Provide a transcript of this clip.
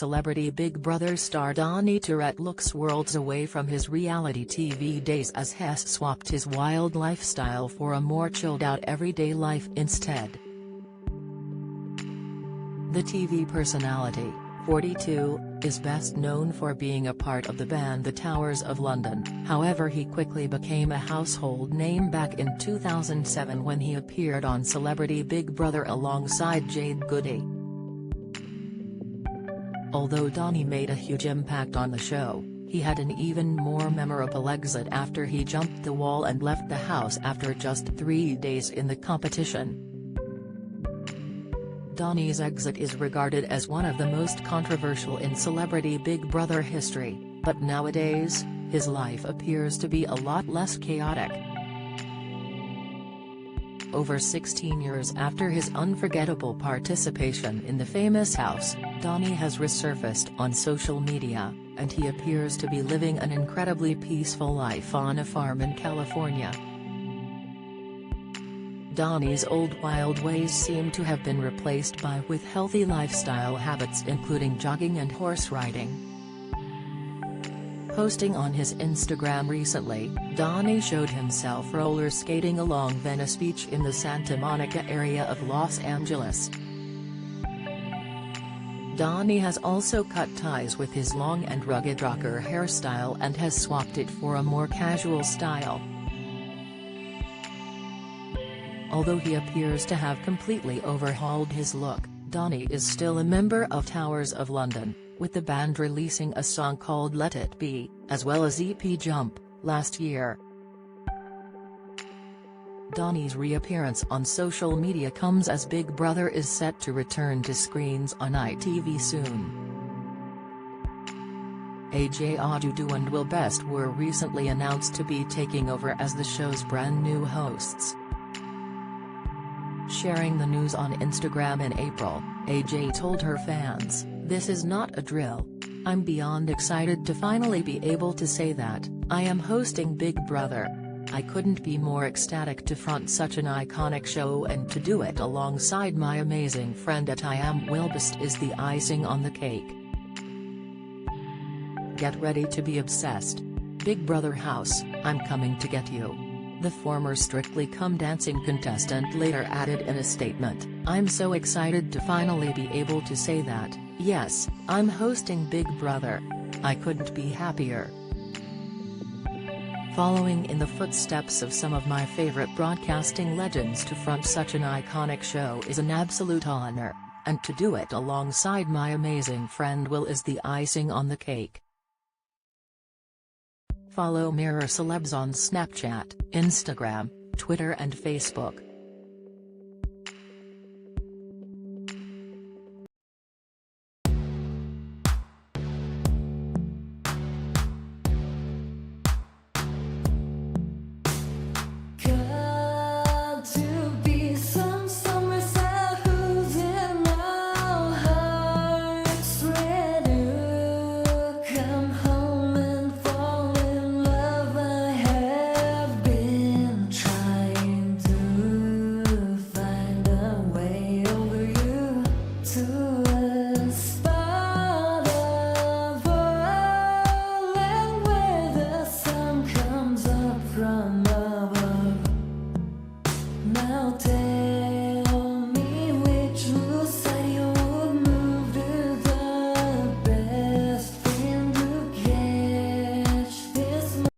Celebrity Big Brother star Donny Tourette looks worlds away from his reality TV days as Hess swapped his wild lifestyle for a more chilled-out everyday life instead. The TV personality, 42, is best known for being a part of the band The Towers of London. However, he quickly became a household name back in 2007 when he appeared on Celebrity Big Brother alongside Jade Goody. Although Donny made a huge impact on the show, he had an even more memorable exit after he jumped the wall and left the house after just 3 days in the competition. Donny's exit is regarded as one of the most controversial in Celebrity Big Brother history, but nowadays, his life appears to be a lot less chaotic. Over 16 years after his unforgettable participation in the famous house, Donny has resurfaced on social media, and he appears to be living an incredibly peaceful life on a farm in California. Donny's old wild ways seem to have been replaced with healthy lifestyle habits including jogging and horse riding. Posting on his Instagram recently, Donny showed himself roller skating along Venice Beach in the Santa Monica area of Los Angeles. Donny has also cut ties with his long and rugged rocker hairstyle and has swapped it for a more casual style. Although he appears to have completely overhauled his look, Donny is still a member of Towers of London, with the band releasing a song called Let It Be, as well as EP Jump, last year. Donny's reappearance on social media comes as Big Brother is set to return to screens on ITV soon. AJ Adudu and Will Best were recently announced to be taking over as the show's brand new hosts. Sharing the news on Instagram in April, AJ told her fans, "This is not a drill. I'm beyond excited to finally be able to say that I am hosting Big Brother. I couldn't be more ecstatic to front such an iconic show and to do it alongside my amazing friend at I Am Will Best is the icing on the cake. Get ready to be obsessed. Big Brother house, I'm coming to get you." The former Strictly Come Dancing contestant later added in a statement, "I'm so excited to finally be able to say that, yes, I'm hosting Big Brother. I couldn't be happier. Following in the footsteps of some of my favorite broadcasting legends to front such an iconic show is an absolute honor, and to do it alongside my amazing friend Will is the icing on the cake." Follow Mirror Celebs on Snapchat, Instagram, Twitter and Facebook. Now